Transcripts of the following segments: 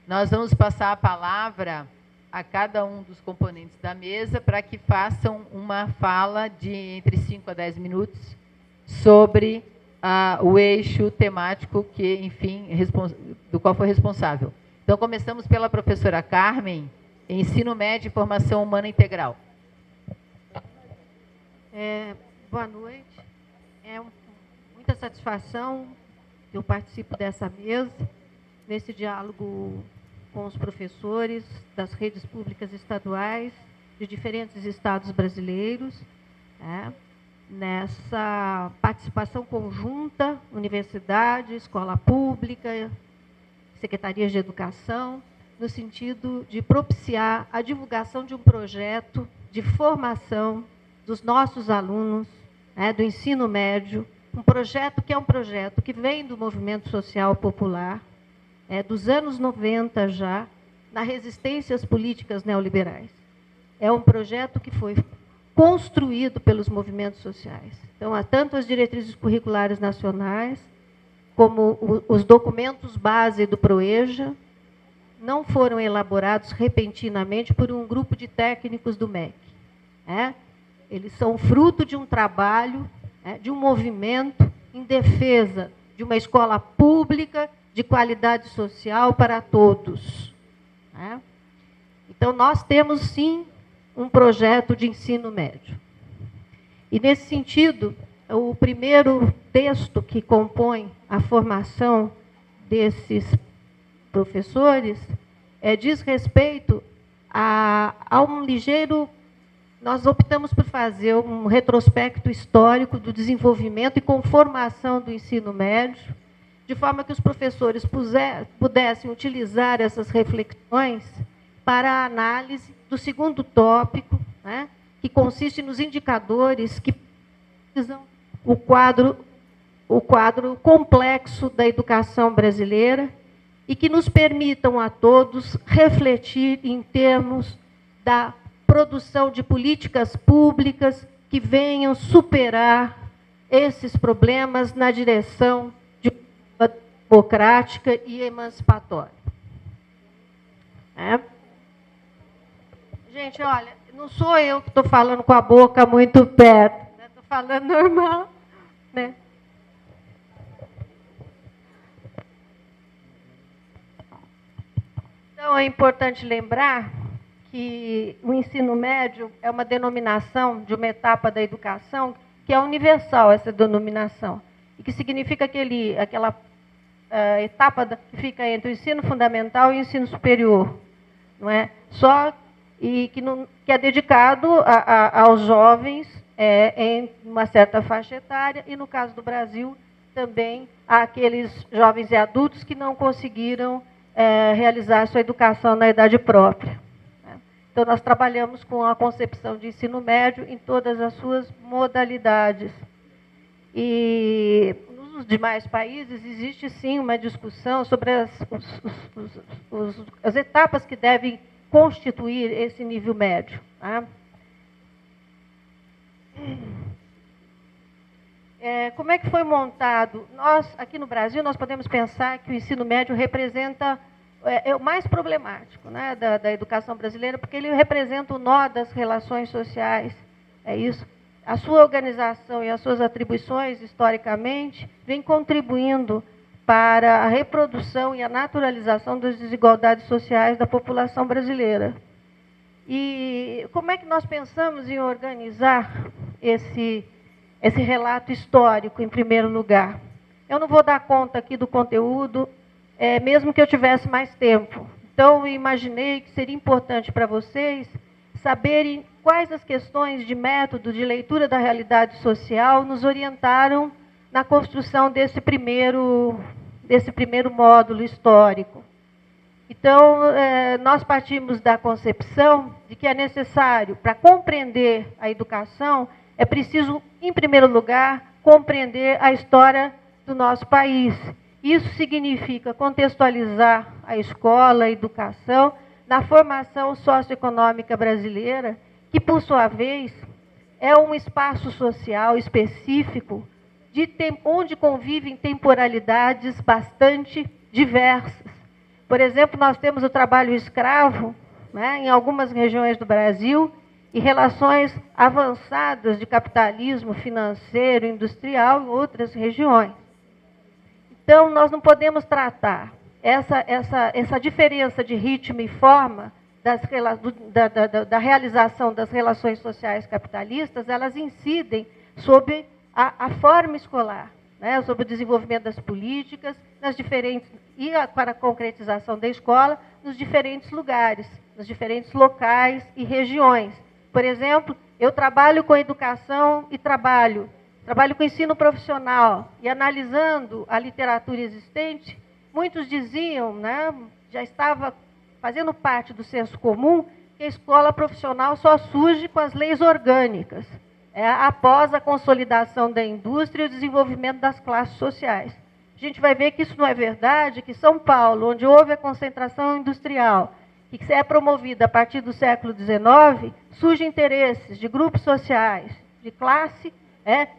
Nós vamos passar a palavra a cada um dos componentes da mesa para que façam uma fala de entre 5 a 10 minutos sobre o eixo temático que, enfim, do qual foi responsável. Então, começamos pela professora Carmen, Ensino Médio e Formação Humana Integral. Boa noite. Muita satisfação que eu participo dessa mesa, nesse diálogo com os professores das redes públicas estaduais de diferentes estados brasileiros, nessa participação conjunta, universidade, escola pública, secretarias de educação, no sentido de propiciar a divulgação de um projeto de formação dos nossos alunos, do ensino médio, um projeto que vem do movimento social popular, dos anos 90 já, na resistência às políticas neoliberais. É um projeto que foi construído pelos movimentos sociais. Então, há tanto as diretrizes curriculares nacionais, como os documentos base do PROEJA, não foram elaborados repentinamente por um grupo de técnicos do MEC. Eles são fruto de um trabalho, de um movimento em defesa de uma escola pública de qualidade social para todos. Então, nós temos, sim, um projeto de ensino médio. E, nesse sentido, o primeiro texto que compõe a formação desses professores diz respeito a um ligeiro... Nós optamos por fazer um retrospecto histórico do desenvolvimento e conformação do ensino médio, de forma que os professores pudessem utilizar essas reflexões para a análise do segundo tópico, que consiste nos indicadores que precisam o quadro complexo da educação brasileira e que nos permitam a todos refletir em termos da produção de políticas públicas que venham superar esses problemas na direção de uma democrática e emancipatória. Gente, olha, não sou eu que estou falando com a boca muito perto, estou falando normal, né? Então, é importante lembrar que o ensino médio é uma denominação de uma etapa da educação que é universal, essa denominação, e que significa aquela etapa que fica entre o ensino fundamental e o ensino superior, não é? Que é dedicado aos jovens em uma certa faixa etária, e, no caso do Brasil, também àqueles jovens e adultos que não conseguiram realizar sua educação na idade própria. Então, nós trabalhamos com a concepção de ensino médio em todas as suas modalidades. E nos demais países existe, sim, uma discussão sobre as etapas que devem constituir esse nível médio. Como é que foi montado? Nós, aqui no Brasil, nós podemos pensar que o ensino médio representa... é o mais problemático, da educação brasileira, porque ele representa o nó das relações sociais. É isso. A sua organização e as suas atribuições, historicamente, vem contribuindo para a reprodução e a naturalização das desigualdades sociais da população brasileira. E como é que nós pensamos em organizar esse relato histórico, em primeiro lugar? Eu não vou dar conta aqui do conteúdo, mesmo que eu tivesse mais tempo. Então, eu imaginei que seria importante para vocês saberem quais as questões de método de leitura da realidade social nos orientaram na construção desse primeiro módulo histórico. Então, nós partimos da concepção de que é necessário, para compreender a educação, é preciso, em primeiro lugar, compreender a história do nosso país. Isso significa contextualizar a escola, a educação, na formação socioeconômica brasileira, que, por sua vez, é um espaço social específico onde convivem temporalidades bastante diversas. Por exemplo, nós temos o trabalho escravo, né, em algumas regiões do Brasil, e relações avançadas de capitalismo financeiro, industrial em outras regiões. Então, nós não podemos tratar essa diferença de ritmo e forma da realização das relações sociais capitalistas, elas incidem sobre a forma escolar, né, sobre o desenvolvimento das políticas, para a concretização da escola, nos diferentes lugares, nos diferentes locais e regiões. Por exemplo, eu trabalho com educação e trabalho com ensino profissional, e analisando a literatura existente, muitos diziam, né, já estava fazendo parte do senso comum, que a escola profissional só surge com as leis orgânicas, após a consolidação da indústria e o desenvolvimento das classes sociais. A gente vai ver que isso não é verdade, que São Paulo, onde houve a concentração industrial, e que é promovida a partir do século XIX, surgem interesses de grupos sociais, de classe,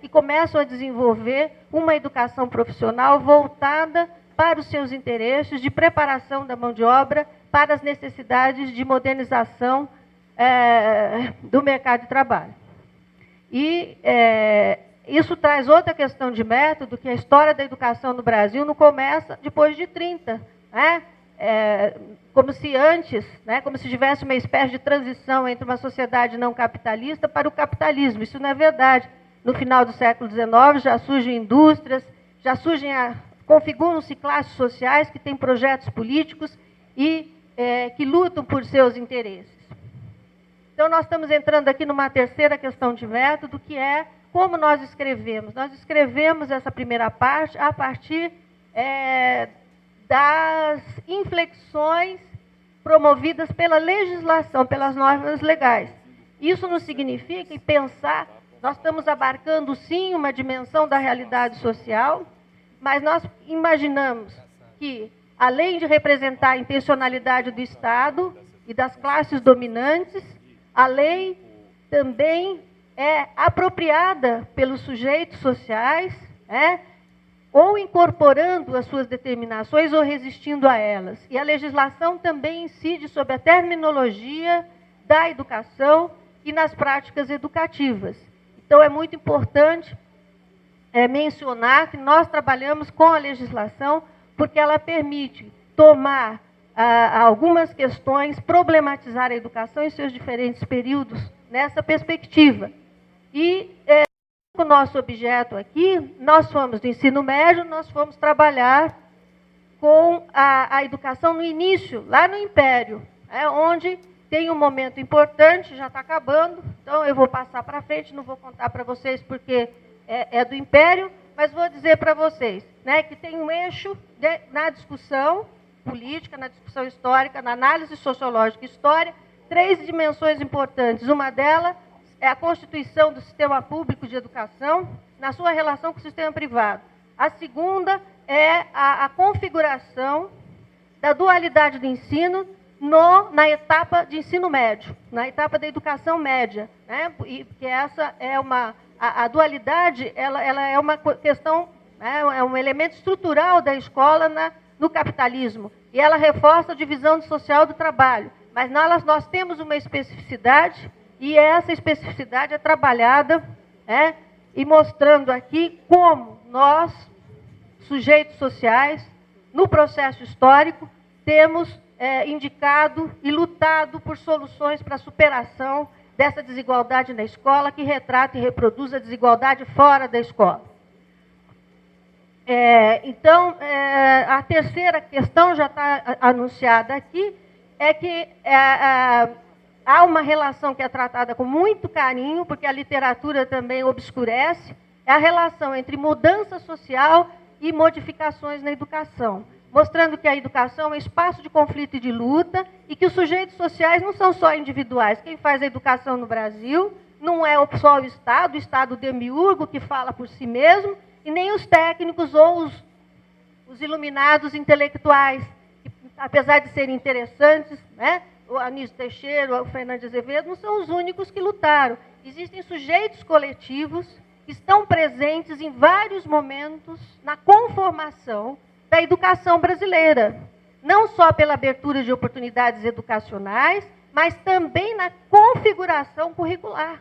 e começam a desenvolver uma educação profissional voltada para os seus interesses de preparação da mão de obra para as necessidades de modernização do mercado de trabalho. E isso traz outra questão de método, que a história da educação no Brasil não começa depois de 30, né? Como se antes, né, como se tivesse uma espécie de transição entre uma sociedade não capitalista para o capitalismo. Isso não é verdade. No final do século XIX já surgem indústrias, configuram-se classes sociais que têm projetos políticos e que lutam por seus interesses. Então, nós estamos entrando aqui numa terceira questão de método, que é como nós escrevemos. Nós escrevemos essa primeira parte a partir das inflexões promovidas pela legislação, pelas normas legais. Isso não significa pensar, nós estamos abarcando sim uma dimensão da realidade social, mas nós imaginamos que, além de representar a intencionalidade do Estado e das classes dominantes, a lei também é apropriada pelos sujeitos sociais, ou incorporando as suas determinações ou resistindo a elas. E a legislação também incide sobre a terminologia da educação e nas práticas educativas. Então, é muito importante mencionar que nós trabalhamos com a legislação porque ela permite tomar algumas questões, problematizar a educação em seus diferentes períodos nessa perspectiva. E o nosso objeto aqui, nós fomos do ensino médio, nós fomos trabalhar com a educação no início, lá no Império, onde tem um momento importante, já está acabando, então eu vou passar para frente, não vou contar para vocês porque é do Império, mas vou dizer para vocês, né, que tem um eixo na discussão política, na discussão histórica, na análise sociológica e história, 3 dimensões importantes. Uma delas é a constituição do sistema público de educação na sua relação com o sistema privado. A segunda é a configuração da dualidade do ensino na etapa de ensino médio, na etapa da educação média, né? E que essa é a dualidade, ela é uma questão, né, é um elemento estrutural da escola no capitalismo, e ela reforça a divisão social do trabalho. Mas nós temos uma especificidade, e essa especificidade é trabalhada, e mostrando aqui como nós, sujeitos sociais, no processo histórico, temos indicado e lutado por soluções para a superação dessa desigualdade na escola, que retrata e reproduz a desigualdade fora da escola. Então, a terceira questão já está anunciada aqui, é que há uma relação que é tratada com muito carinho, porque a literatura também obscurece, é a relação entre mudança social e modificações na educação, mostrando que a educação é um espaço de conflito e de luta, e que os sujeitos sociais não são só individuais. Quem faz a educação no Brasil não é só o Estado demiurgo que fala por si mesmo, e nem os técnicos ou os iluminados intelectuais, que, apesar de serem interessantes, né, o Anísio Teixeira, o Fernando Azevedo, não são os únicos que lutaram. Existem sujeitos coletivos que estão presentes em vários momentos na conformação da educação brasileira. não só pela abertura de oportunidades educacionais, mas também na configuração curricular.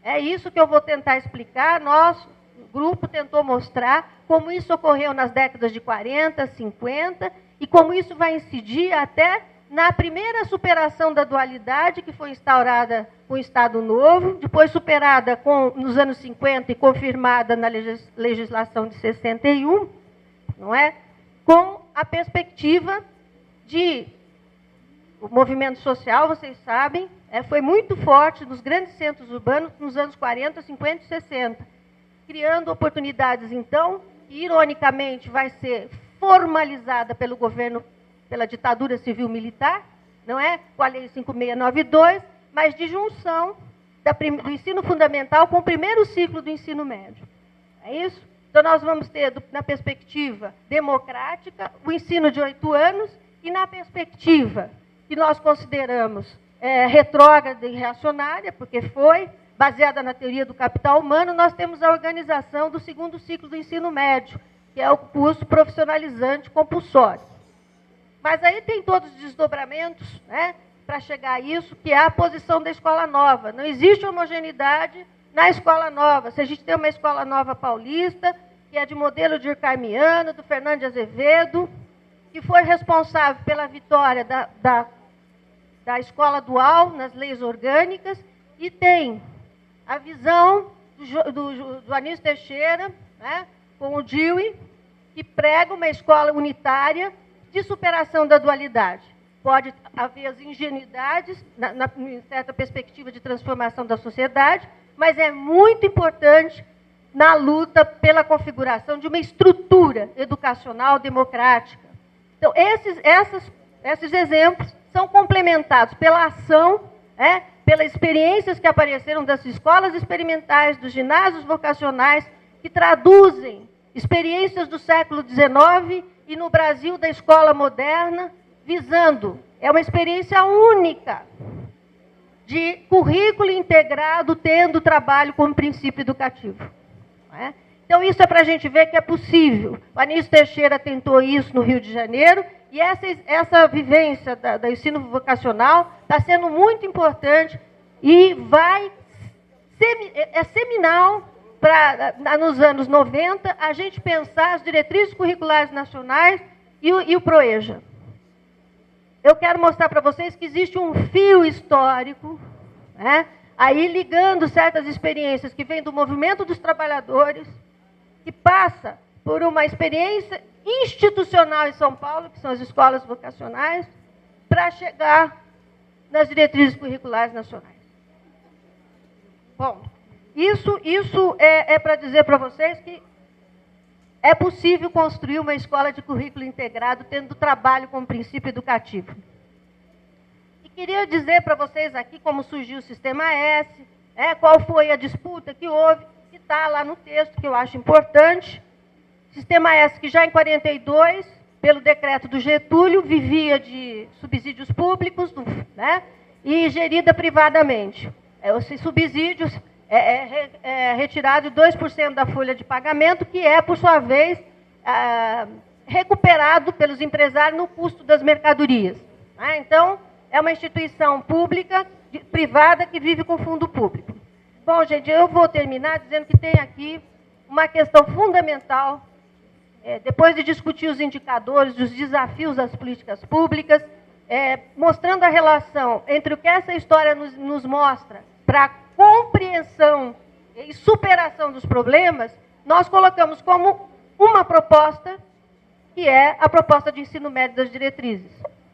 É isso que eu vou tentar explicar. Nosso grupo tentou mostrar como isso ocorreu nas décadas de 40, 50, e como isso vai incidir até na primeira superação da dualidade, que foi instaurada com o Estado Novo, depois superada nos anos 50 e confirmada na legislação de 61, não é? Com a perspectiva de... O movimento social, vocês sabem, foi muito forte nos grandes centros urbanos nos anos 40, 50 e 60, criando oportunidades, então, que, ironicamente, vai ser formalizada pelo governo, pela ditadura civil-militar, não é? Com a Lei 5692, mas de junção do ensino fundamental com o primeiro ciclo do ensino médio. É isso? Então, nós vamos ter, na perspectiva democrática, o ensino de 8 anos, e na perspectiva que nós consideramos retrógrada e reacionária, porque foi baseada na teoria do capital humano, nós temos a organização do segundo ciclo do ensino médio, que é o curso profissionalizante compulsório. Mas aí tem todos os desdobramentos, né, para chegar a isso, que é a posição da escola nova. Não existe homogeneidade na escola nova. Se a gente tem uma escola nova paulista, que é de modelo de Durkheimiano, do Fernando de Azevedo, que foi responsável pela vitória da escola dual nas leis orgânicas, e tem a visão do Anísio Teixeira, né, com o Dewey, que prega uma escola unitária de superação da dualidade. Pode haver as ingenuidades, em certa perspectiva de transformação da sociedade, mas é muito importante na luta pela configuração de uma estrutura educacional democrática. Então, esses exemplos são complementados pela ação, pelas experiências que apareceram das escolas experimentais, dos ginásios vocacionais, que traduzem experiências do século XIX e no Brasil da escola moderna, visando, é uma experiência única de currículo integrado, tendo trabalho como princípio educativo. Não é? Então, isso é para a gente ver que é possível. O Anísio Teixeira tentou isso no Rio de Janeiro, e essa vivência do ensino vocacional está sendo muito importante e é seminal para, nos anos 90, a gente pensar as diretrizes curriculares nacionais e o PROEJA. Eu quero mostrar para vocês que existe um fio histórico, né, aí ligando certas experiências que vêm do movimento dos trabalhadores, que passa por uma experiência institucional em São Paulo, que são as escolas vocacionais, para chegar nas diretrizes curriculares nacionais. Bom, isso é para dizer para vocês que é possível construir uma escola de currículo integrado, tendo trabalho como princípio educativo. E queria dizer para vocês aqui como surgiu o Sistema S, qual foi a disputa que houve, que está lá no texto, que eu acho importante. Sistema S, que já em 42, pelo decreto do Getúlio, vivia de subsídios públicos, né, e gerida privadamente. Esses subsídios retirado de 2% da folha de pagamento, que é, por sua vez, recuperado pelos empresários no custo das mercadorias. Né? Então, é uma instituição pública, privada, que vive com fundo público. Bom, gente, eu vou terminar dizendo que tem aqui uma questão fundamental, depois de discutir os indicadores, os desafios das políticas públicas, mostrando a relação entre o que essa história nos mostra para a compreensão e superação dos problemas, nós colocamos como uma proposta, que é a proposta de ensino médio das diretrizes.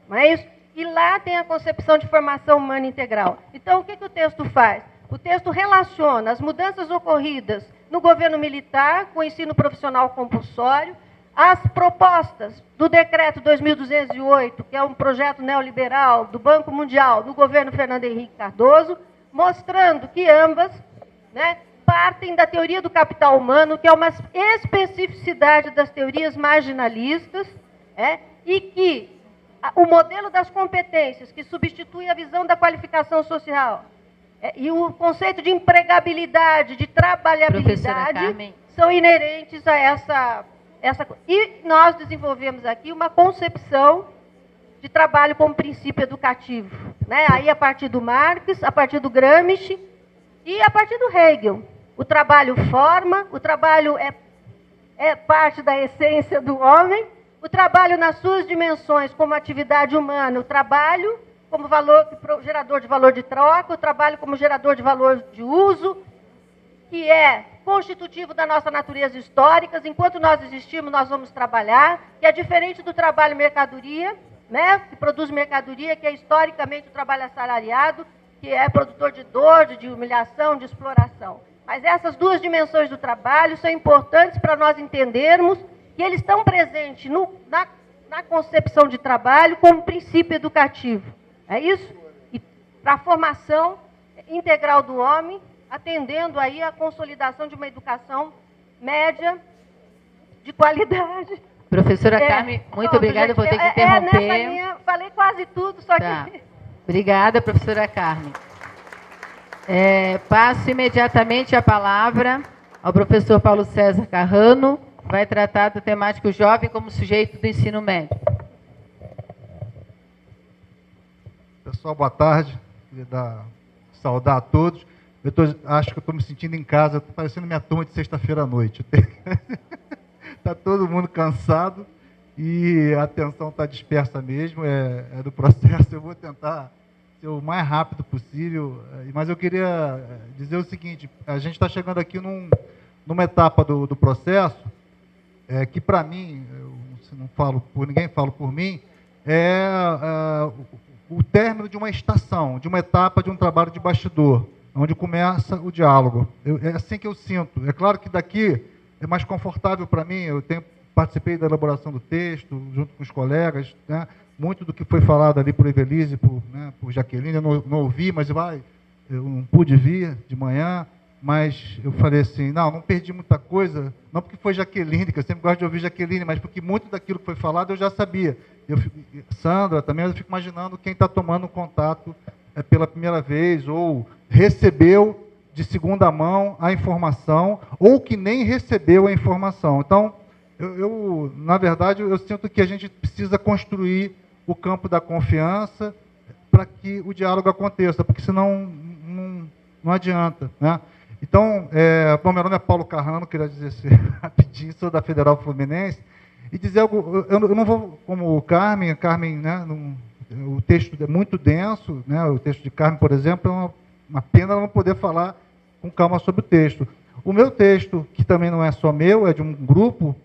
Não é isso? E lá tem a concepção de formação humana integral. Então, o que o texto faz? O texto relaciona as mudanças ocorridas no governo militar com o ensino profissional compulsório, as propostas do decreto 2208, que é um projeto neoliberal do Banco Mundial, no governo Fernando Henrique Cardoso, mostrando que ambas, né, partem da teoria do capital humano, que é uma especificidade das teorias marginalistas, e que o modelo das competências, que substitui a visão da qualificação social, e o conceito de empregabilidade, de trabalhabilidade, são inerentes a essa... E nós desenvolvemos aqui uma concepção de trabalho como princípio educativo, né? Aí a partir do Marx, a partir do Gramsci e a partir do Hegel. O trabalho forma, o trabalho é parte da essência do homem, o trabalho nas suas dimensões como atividade humana, o trabalho como gerador de valor de troca, o trabalho como gerador de valor de uso, que é constitutivo da nossa natureza histórica. Enquanto nós existimos, nós vamos trabalhar, que é diferente do trabalho mercadoria, né, que produz mercadoria, que é historicamente o trabalho assalariado, que é produtor de dor, de humilhação, de exploração. Mas essas duas dimensões do trabalho são importantes para nós entendermos que eles estão presentes na concepção de trabalho como princípio educativo. É isso? E para a formação integral do homem, atendendo aí a consolidação de uma educação média, de qualidade. Professora Carmen, muito obrigada, eu vou ter que interromper. Nessa linha, falei quase tudo, só que... Obrigada, professora Carmen. Passo imediatamente a palavra ao professor Paulo César Carrano, que vai tratar da temática o jovem como sujeito do ensino médio. Pessoal, boa tarde. Queria saudar a todos. Acho que eu estou me sentindo em casa, estou parecendo minha turma de sexta-feira à noite. Está todo mundo cansado e a atenção está dispersa mesmo, é do processo. Eu vou tentar ser o mais rápido possível, mas eu queria dizer o seguinte: a gente está chegando aqui numa etapa do processo que, para mim, eu não falo por ninguém, falo por mim, o término de uma estação, de uma etapa de um trabalho de bastidor, onde começa o diálogo. É assim que eu sinto. É claro que daqui é mais confortável para mim, participei da elaboração do texto, junto com os colegas, né? Muito do que foi falado ali por Evelise, por Jaqueline, eu não ouvi, mas eu não pude vir de manhã, mas eu falei assim, não perdi muita coisa, não porque foi Jaqueline, que eu sempre gosto de ouvir Jaqueline, mas porque muito daquilo que foi falado eu já sabia. Sandra, também eu fico imaginando quem está tomando contato pela primeira vez, ou recebeu de segunda mão a informação, ou que nem recebeu a informação. Então, na verdade, eu sinto que a gente precisa construir o campo da confiança para que o diálogo aconteça, porque senão não adianta, né? Então, bom, meu nome é Paulo Carrano, queria dizer assim, rapidinho, sou da Federal Fluminense, e dizer algo, eu não vou, como o Carmen, né, o texto é muito denso, né, o texto de Carmen, por exemplo, é uma pena não poder falar com calma sobre o texto. O meu texto, que também não é só meu, é de um grupo,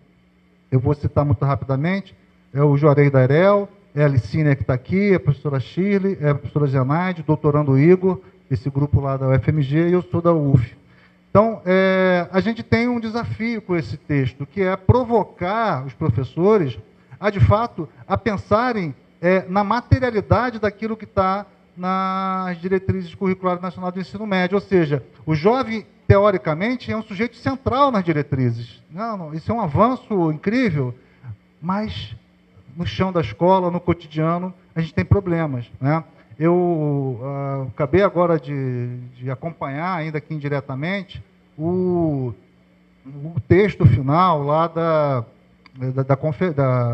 eu vou citar muito rapidamente, é o Juarez Dairel, é a Licínia que está aqui, é a professora Shirley, é a professora Zenaide, doutorando Igor, esse grupo lá da UFMG, e eu sou da UF. Então, a gente tem um desafio com esse texto, que é provocar os professores a, de fato, a pensarem na materialidade daquilo que está nas diretrizes curriculares nacionais do ensino médio. Ou seja, o jovem, teoricamente, é um sujeito central nas diretrizes. Isso é um avanço incrível, mas no chão da escola, no cotidiano, a gente tem problemas, né? Eu acabei agora de acompanhar, ainda aqui indiretamente, o texto final lá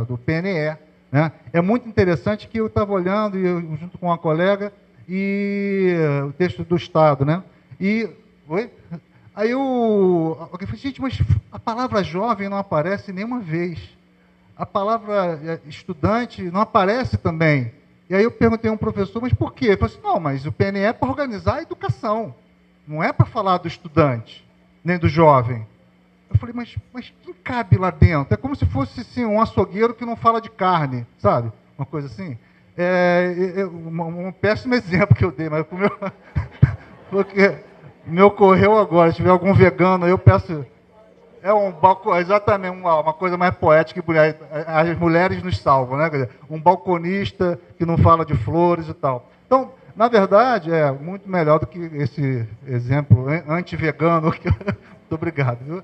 do PNE. Né? É muito interessante que eu estava olhando, junto com uma colega, e o texto do Estado. Né? Aí alguém falou, gente, mas a palavra jovem não aparece nenhuma vez. A palavra estudante não aparece também. E aí eu perguntei a um professor, mas por quê? Ele falou assim, não, mas o PNE é para organizar a educação, não é para falar do estudante, nem do jovem. Eu falei, mas quem cabe lá dentro? É como se fosse assim, um açougueiro que não fala de carne, sabe? Uma coisa assim. Um péssimo exemplo que eu dei, mas porque me ocorreu agora, se tiver algum vegano, eu peço... exatamente, uma coisa mais poética, as mulheres nos salvam, né? Quer dizer, um balconista que não fala de flores e tal. Então, na verdade, é muito melhor do que esse exemplo anti-vegano. Muito obrigado. Viu?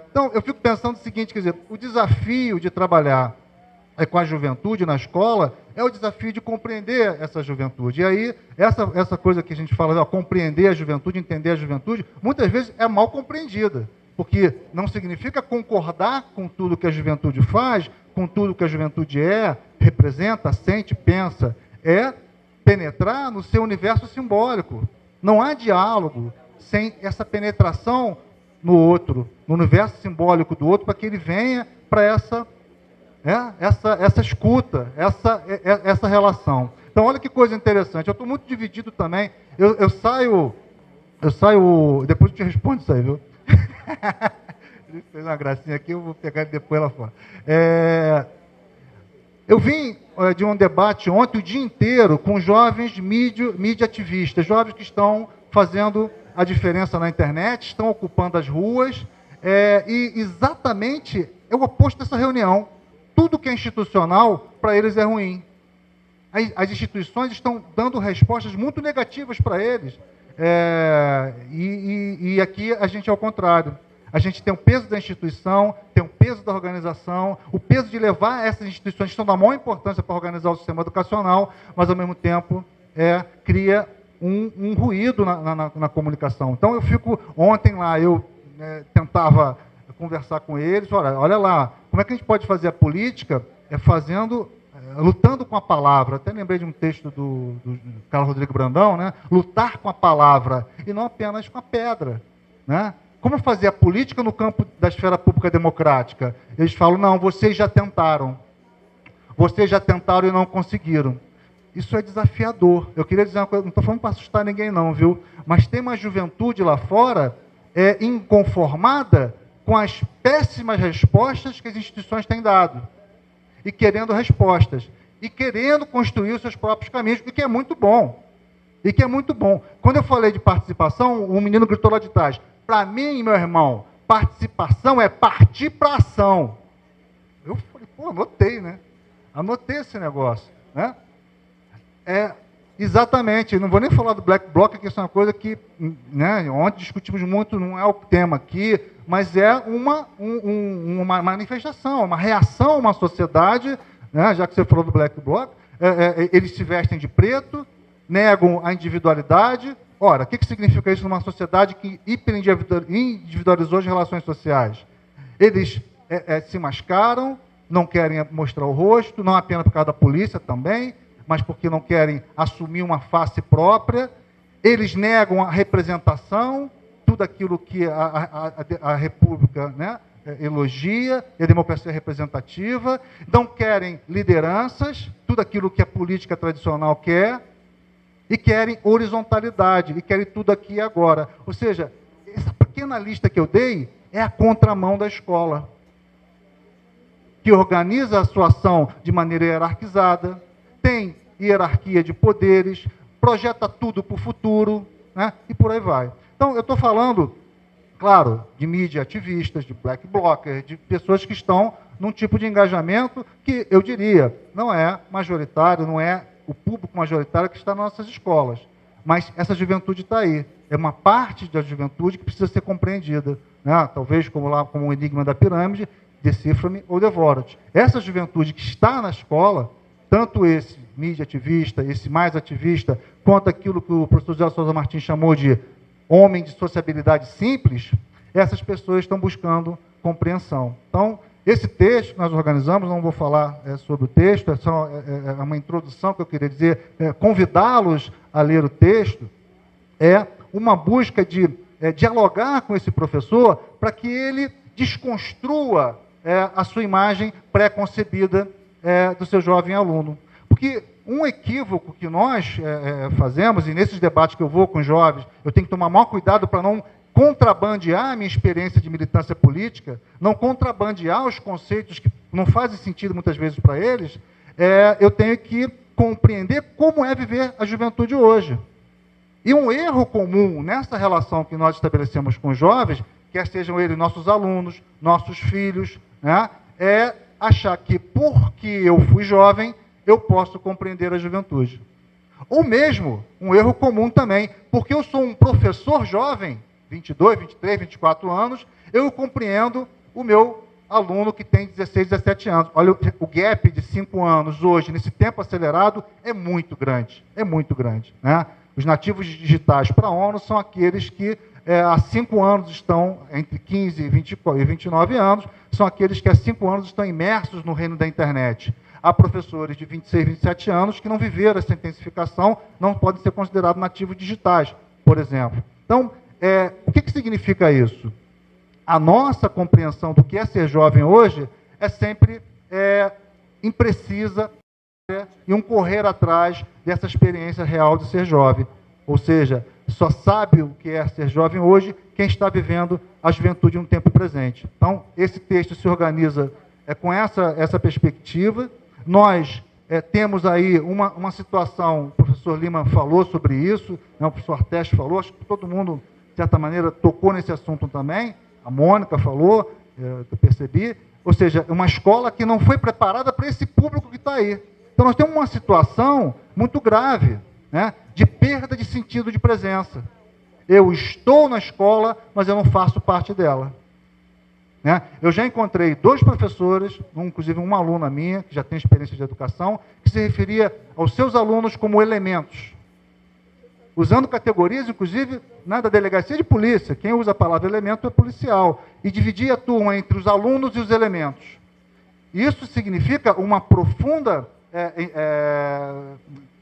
Então, eu fico pensando o seguinte, quer dizer, o desafio de trabalhar com a juventude na escola é o desafio de compreender essa juventude. E aí, essa coisa que a gente fala, compreender a juventude, entender a juventude, muitas vezes é mal compreendida. porque não significa concordar com tudo que a juventude faz, com tudo que a juventude é, representa, sente, pensa. É penetrar no seu universo simbólico. Não há diálogo sem essa penetração no outro, no universo simbólico do outro, para que ele venha para essa escuta, essa relação. Então, olha que coisa interessante. Eu estou muito dividido também. Eu saio... Depois eu te respondo isso aí, viu? Ele fez uma gracinha aqui, eu vou pegar ele depois lá fora. Eu vim de um debate ontem o dia inteiro com jovens mídia ativistas, jovens que estão fazendo a diferença na internet, estão ocupando as ruas, e exatamente é o oposto dessa reunião. Tudo que é institucional, para eles é ruim. As instituições estão dando respostas muito negativas para eles. E aqui a gente é o contrário. A gente tem o peso da instituição, tem o peso da organização, o peso de levar essas instituições que estão da maior importância para organizar o sistema educacional, mas, ao mesmo tempo, cria um ruído na comunicação. Então, eu fico... Ontem lá, eu tentava conversar com eles, olha lá, como é que a gente pode fazer a política lutando com a palavra. Até lembrei de um texto do Carlos Rodrigo Brandão, né? Lutar com a palavra e não apenas com a pedra, né? Como fazer a política no campo da esfera pública democrática? Eles falam, não, vocês já tentaram e não conseguiram. Isso é desafiador. Eu queria dizer uma coisa, não estou falando para assustar ninguém não, viu? Mas tem uma juventude lá fora inconformada com as péssimas respostas que as instituições têm dado. E querendo respostas. E querendo construir os seus próprios caminhos, e que é muito bom. Quando eu falei de participação, um menino gritou lá de trás, para mim, meu irmão, participação é partir para ação. Eu falei, anotei, né? Anotei esse negócio, né? Exatamente, não vou nem falar do Black Bloc, que isso é uma coisa que, né, ontem discutimos muito, não é o tema aqui, mas é uma manifestação, uma reação a uma sociedade, né, já que você falou do Black Bloc, eles se vestem de preto, negam a individualidade. Ora, o que significa isso numa sociedade que hiperindividualizou as relações sociais? Eles se mascaram, não querem mostrar o rosto, não apenas por causa da polícia também, mas porque não querem assumir uma face própria. Eles negam a representação, tudo aquilo que a República, né, elogia, e a democracia representativa. Não querem lideranças, tudo aquilo que a política tradicional quer, e querem horizontalidade, e querem tudo aqui e agora. Ou seja, essa pequena lista que eu dei é a contramão da escola, que organiza a sua ação de maneira hierarquizada, tem hierarquia de poderes, projeta tudo para o futuro, né, e por aí vai. Então, eu estou falando, claro, de mídia ativistas, de black blockers, de pessoas que estão num tipo de engajamento que, eu diria, não é majoritário, não é o público majoritário que está nas nossas escolas. Mas essa juventude está aí. É uma parte da juventude que precisa ser compreendida, né? Talvez como o enigma da pirâmide, decifra-me ou devora-te. Essa juventude que está na escola, tanto esse mídia ativista, esse mais ativista, quanto aquilo que o professor José Souza Martins chamou de homem de sociabilidade simples, essas pessoas estão buscando compreensão. Então, esse texto que nós organizamos, não vou falar sobre o texto, é só uma introdução que eu queria dizer, convidá-los a ler o texto, é uma busca de dialogar com esse professor para que ele desconstrua a sua imagem pré-concebida do seu jovem aluno. Porque um equívoco que nós fazemos, e nesses debates que eu vou com os jovens, eu tenho que tomar maior cuidado para não contrabandear a minha experiência de militância política, não contrabandear os conceitos que não fazem sentido muitas vezes para eles, eu tenho que compreender como é viver a juventude hoje. E um erro comum nessa relação que nós estabelecemos com os jovens, quer sejam eles nossos alunos, nossos filhos, né, é achar que porque eu fui jovem, eu posso compreender a juventude. Ou mesmo, um erro comum também, porque eu sou um professor jovem, 22, 23, 24 anos, eu compreendo o meu aluno que tem 16, 17 anos. Olha, o gap de 5 anos hoje, nesse tempo acelerado, é muito grande, né? Os nativos digitais para a ONU são aqueles que há 5 anos estão entre 15 e 29 anos, são aqueles que há 5 anos estão imersos no reino da internet. Há professores de 26, 27 anos que não viveram essa intensificação, não podem ser considerados nativos digitais, por exemplo. Então, o que significa isso? A nossa compreensão do que é ser jovem hoje é sempre imprecisa e um correr atrás dessa experiência real de ser jovem. Ou seja, só sabe o que é ser jovem hoje quem está vivendo a juventude no tempo presente. Então, esse texto se organiza com essa perspectiva. Nós temos aí uma situação, o professor Lima falou sobre isso, né, o professor Artes falou, acho que todo mundo, de certa maneira, tocou nesse assunto também, a Mônica falou, eu percebi, ou seja, uma escola que não foi preparada para esse público que está aí. Então, nós temos uma situação muito grave, né, de perda de sentido de presença. Eu estou na escola, mas eu não faço parte dela. Né? Eu já encontrei 2 professores, inclusive uma aluna minha, que já tem experiência de educação, que se referia aos seus alunos como elementos, usando categorias, inclusive, da delegacia de polícia. Quem usa a palavra elemento é policial. E dividia a turma entre os alunos e os elementos. Isso significa uma profunda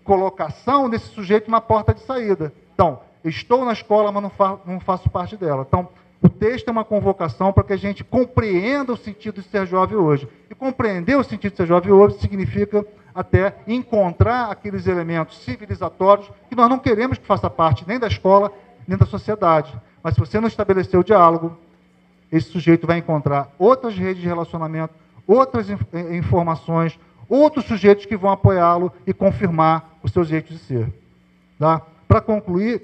colocação desse sujeito na porta de saída. Então, estou na escola, mas não faço parte dela. Então, o texto é uma convocação para que a gente compreenda o sentido de ser jovem hoje. E compreender o sentido de ser jovem hoje significa até encontrar aqueles elementos civilizatórios que nós não queremos que faça parte nem da escola, nem da sociedade. Mas se você não estabelecer o diálogo, esse sujeito vai encontrar outras redes de relacionamento, outras informações, outros sujeitos que vão apoiá-lo e confirmar os seus jeitos de ser. Tá? Para concluir,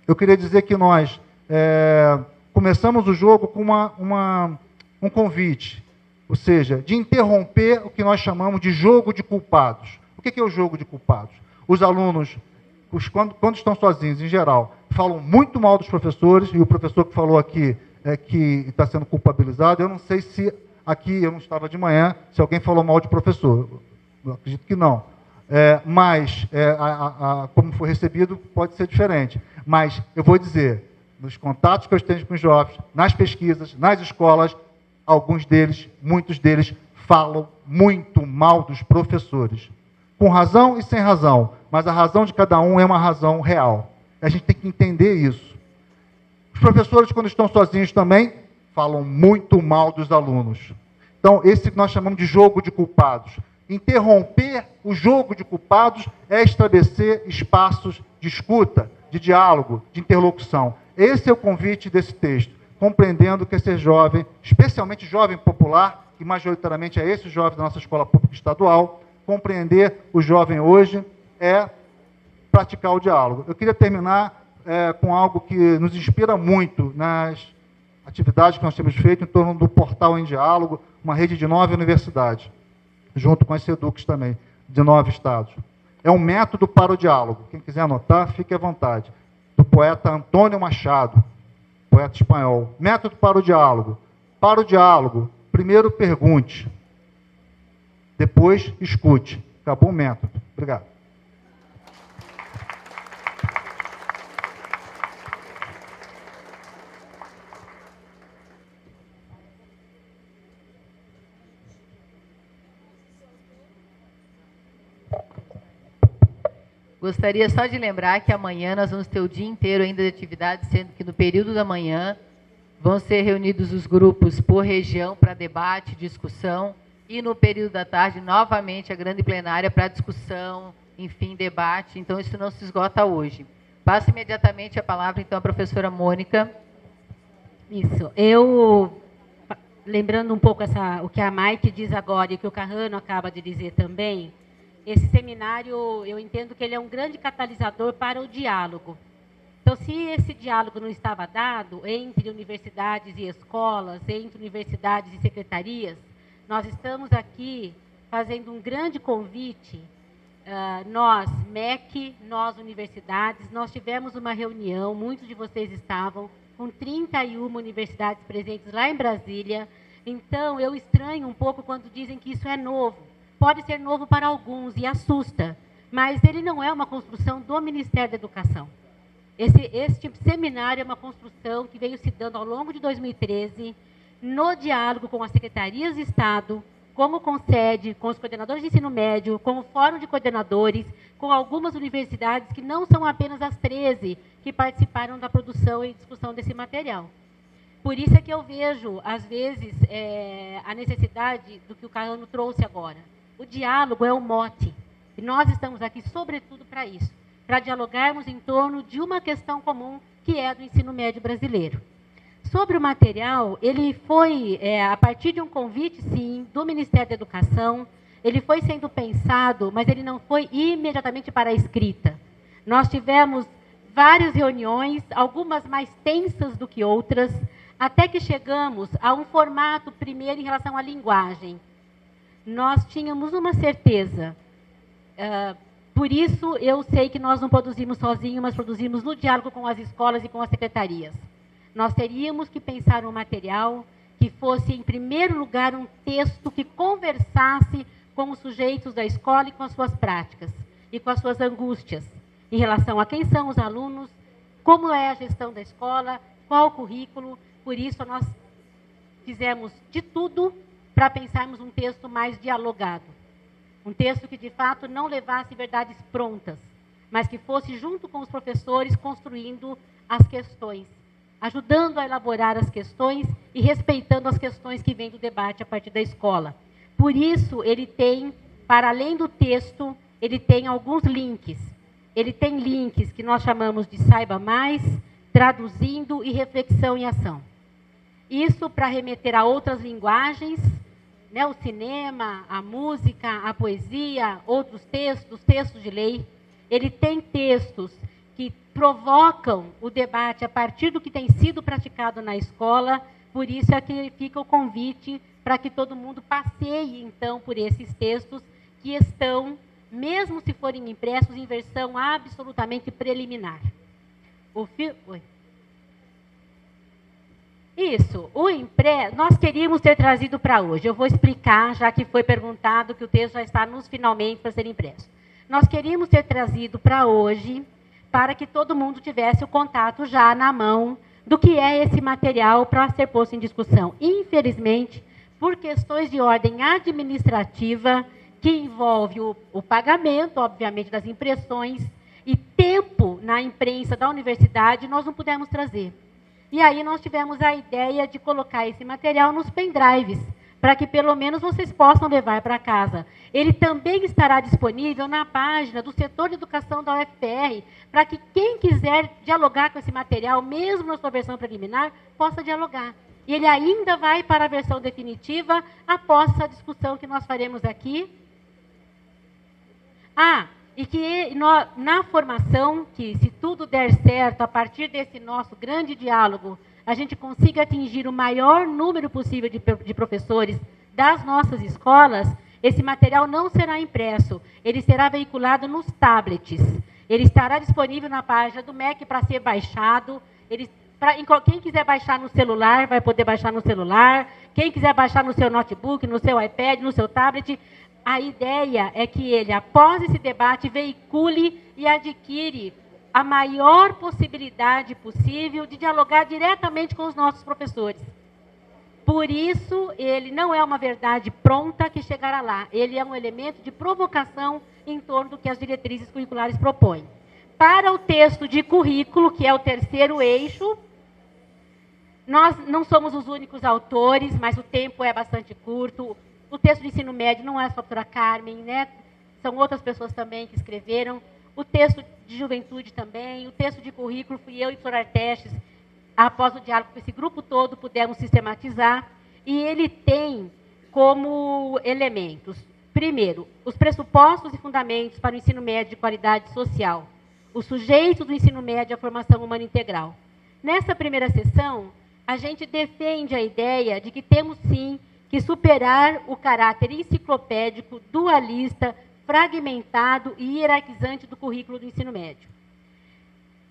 eu queria dizer que nós começamos o jogo com um convite, ou seja, de interromper o que nós chamamos de jogo de culpados. O que é o jogo de culpados? Os alunos, quando estão sozinhos, em geral, falam muito mal dos professores, e o professor que falou aqui que está sendo culpabilizado, eu não sei se aqui, eu não estava de manhã, se alguém falou mal de professor, eu acredito que não. Mas, como foi recebido, pode ser diferente. Mas, eu vou dizer, nos contatos que eu tenho com os jovens, nas pesquisas, nas escolas, alguns deles, muitos deles, falam muito mal dos professores. Com razão e sem razão, mas a razão de cada um é uma razão real. A gente tem que entender isso. Os professores, quando estão sozinhos também, falam muito mal dos alunos. Então, esse que nós chamamos de jogo de culpados. Interromper o jogo de culpados é estabelecer espaços de escuta, de diálogo, de interlocução. Esse é o convite desse texto, compreendendo que ser jovem, especialmente jovem popular, que majoritariamente é esse jovem da nossa escola pública estadual, compreender o jovem hoje é praticar o diálogo. Eu queria terminar com algo que nos inspira muito nas atividades que nós temos feito em torno do Portal em Diálogo, uma rede de 9 universidades, junto com as SEDUCs também, de 9 estados. É um método para o diálogo. Quem quiser anotar, fique à vontade. Do poeta Antônio Machado, poeta espanhol. Método para o diálogo. Para o diálogo, primeiro pergunte, depois escute. Acabou o método. Obrigado. Gostaria só de lembrar que amanhã nós vamos ter o dia inteiro ainda de atividades, sendo que no período da manhã vão ser reunidos os grupos por região para debate, discussão, e no período da tarde, novamente, a grande plenária para discussão, enfim, debate. Então, isso não se esgota hoje. Passo imediatamente a palavra, então, à professora Mônica. Isso. Eu, lembrando um pouco o que a Maite diz agora e o que o Carrano acaba de dizer também, esse seminário, eu entendo que ele é um grande catalisador para o diálogo. Então, se esse diálogo não estava dado entre universidades e escolas, entre universidades e secretarias, nós estamos aqui fazendo um grande convite, nós, MEC, nós, universidades, nós tivemos uma reunião, muitos de vocês estavam, com 31 universidades presentes lá em Brasília. Então, eu estranho um pouco quando dizem que isso é novo. Pode ser novo para alguns e assusta, mas ele não é uma construção do Ministério da Educação. Este seminário é uma construção que veio se dando ao longo de 2013, no diálogo com as secretarias de Estado, com o CONSED, com os coordenadores de ensino médio, com o Fórum de Coordenadores, com algumas universidades que não são apenas as 13 que participaram da produção e discussão desse material. Por isso é que eu vejo, às vezes, a necessidade do que o Carrano trouxe agora. O diálogo é o mote. E nós estamos aqui, sobretudo, para isso. Para dialogarmos em torno de uma questão comum, que é a do ensino médio brasileiro. Sobre o material, ele foi, a partir de um convite, sim, do Ministério da Educação, ele foi sendo pensado, mas ele não foi imediatamente para a escrita. Nós tivemos várias reuniões, algumas mais tensas do que outras, até que chegamos a um formato, primeiro, em relação à linguagem. Nós tínhamos uma certeza, por isso eu sei que nós não produzimos sozinhos, mas produzimos no diálogo com as escolas e com as secretarias. Nós teríamos que pensar um material que fosse, em primeiro lugar, um texto que conversasse com os sujeitos da escola e com as suas práticas, e com as suas angústias, em relação a quem são os alunos, como é a gestão da escola, qual o currículo. Por isso, nós fizemos de tudo para pensarmos um texto mais dialogado. Um texto que, de fato, não levasse verdades prontas, mas que fosse, junto com os professores, construindo as questões, ajudando a elaborar as questões e respeitando as questões que vêm do debate a partir da escola. Por isso, ele tem, para além do texto, ele tem alguns links. Ele tem links que nós chamamos de Saiba Mais, Traduzindo e Reflexão em Ação. Isso para remeter a outras linguagens, né, o cinema, a música, a poesia, outros textos de lei. Ele tem textos que provocam o debate a partir do que tem sido praticado na escola, por isso é que fica o convite para que todo mundo passeie, então, por esses textos que estão, mesmo se forem impressos, em versão absolutamente preliminar. Isso, o impresso, nós queríamos ter trazido para hoje. Eu vou explicar, já que foi perguntado que o texto já está nos finalmente para ser impresso. Nós queríamos ter trazido para hoje, para que todo mundo tivesse o contato já na mão do que é esse material para ser posto em discussão. Infelizmente, por questões de ordem administrativa, que envolve o pagamento, obviamente, das impressões, e tempo na imprensa da universidade, nós não pudemos trazer. E aí nós tivemos a ideia de colocar esse material nos pendrives, para que pelo menos vocês possam levar para casa. Ele também estará disponível na página do setor de educação da UFPR, para que quem quiser dialogar com esse material, mesmo na sua versão preliminar, possa dialogar. E ele ainda vai para a versão definitiva após essa discussão que nós faremos aqui. E que na formação, que se tudo der certo, a partir desse nosso grande diálogo, a gente consiga atingir o maior número possível de professores das nossas escolas, esse material não será impresso, ele será veiculado nos tablets. Ele estará disponível na página do MEC para ser baixado. Quem quiser baixar no celular, vai poder baixar no celular. Quem quiser baixar no seu notebook, no seu iPad, no seu tablet, a ideia é que ele, após esse debate, veicule e adquire a maior possibilidade possível de dialogar diretamente com os nossos professores. Por isso, ele não é uma verdade pronta que chegará lá. Ele é um elemento de provocação em torno do que as diretrizes curriculares propõem. Para o texto de currículo, que é o terceiro eixo, nós não somos os únicos autores, mas o tempo é bastante curto. O texto de ensino médio não é só a doutora Carmen, né? São outras pessoas também que escreveram. O texto de juventude também, o texto de currículo, fui eu e o doutor Artestes, após o diálogo com esse grupo todo, pudemos sistematizar. E ele tem como elementos, primeiro, os pressupostos e fundamentos para o ensino médio de qualidade social, o sujeito do ensino médio à formação humana integral. Nessa primeira sessão, a gente defende a ideia de que temos, sim, que superar o caráter enciclopédico, dualista, fragmentado e hierarquizante do currículo do ensino médio.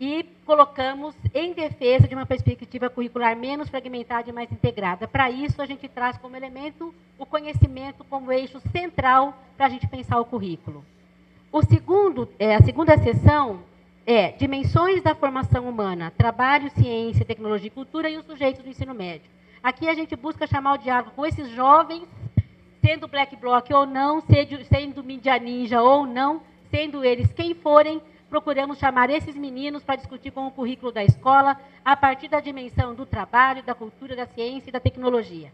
E colocamos em defesa de uma perspectiva curricular menos fragmentada e mais integrada. Para isso, a gente traz como elemento o conhecimento como eixo central para a gente pensar o currículo. A segunda sessão é dimensões da formação humana, trabalho, ciência, tecnologia e cultura e os sujeitos do ensino médio. Aqui a gente busca chamar o diálogo com esses jovens, sendo Black Bloc ou não, sendo Mídia Ninja ou não, sendo eles quem forem, procuramos chamar esses meninos para discutir com o currículo da escola a partir da dimensão do trabalho, da cultura, da ciência e da tecnologia.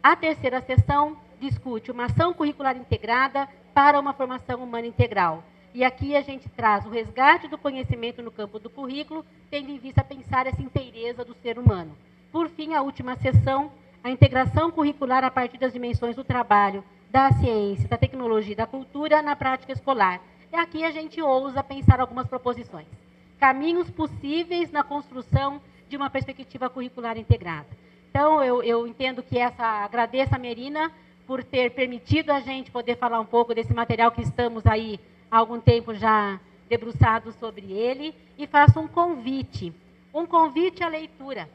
A terceira sessão discute uma ação curricular integrada para uma formação humana integral. E aqui a gente traz o resgate do conhecimento no campo do currículo, tendo em vista pensar essa inteireza do ser humano. Por fim, a última sessão, a integração curricular a partir das dimensões do trabalho, da ciência, da tecnologia e da cultura na prática escolar. E aqui a gente ousa pensar algumas proposições. Caminhos possíveis na construção de uma perspectiva curricular integrada. Então, eu entendo que agradeço a Merina por ter permitido a gente poder falar um pouco desse material que estamos aí há algum tempo já debruçados sobre ele, e faço um convite à leitura.